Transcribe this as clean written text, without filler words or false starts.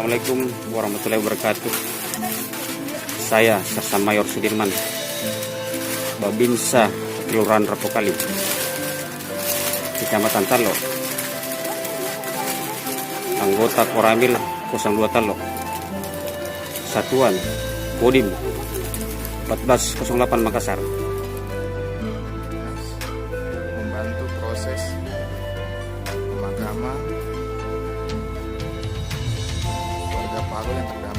Assalamualaikum warahmatullahi wabarakatuh. Saya Sersan Mayor Sudirman, Babinsa Kelurahan Rapokali, Kecamatan Talo, anggota Koramil 02 Talo, Satuan Kodim 1408 Makassar. Membantu proses pemakaman warga Palu yang terdampak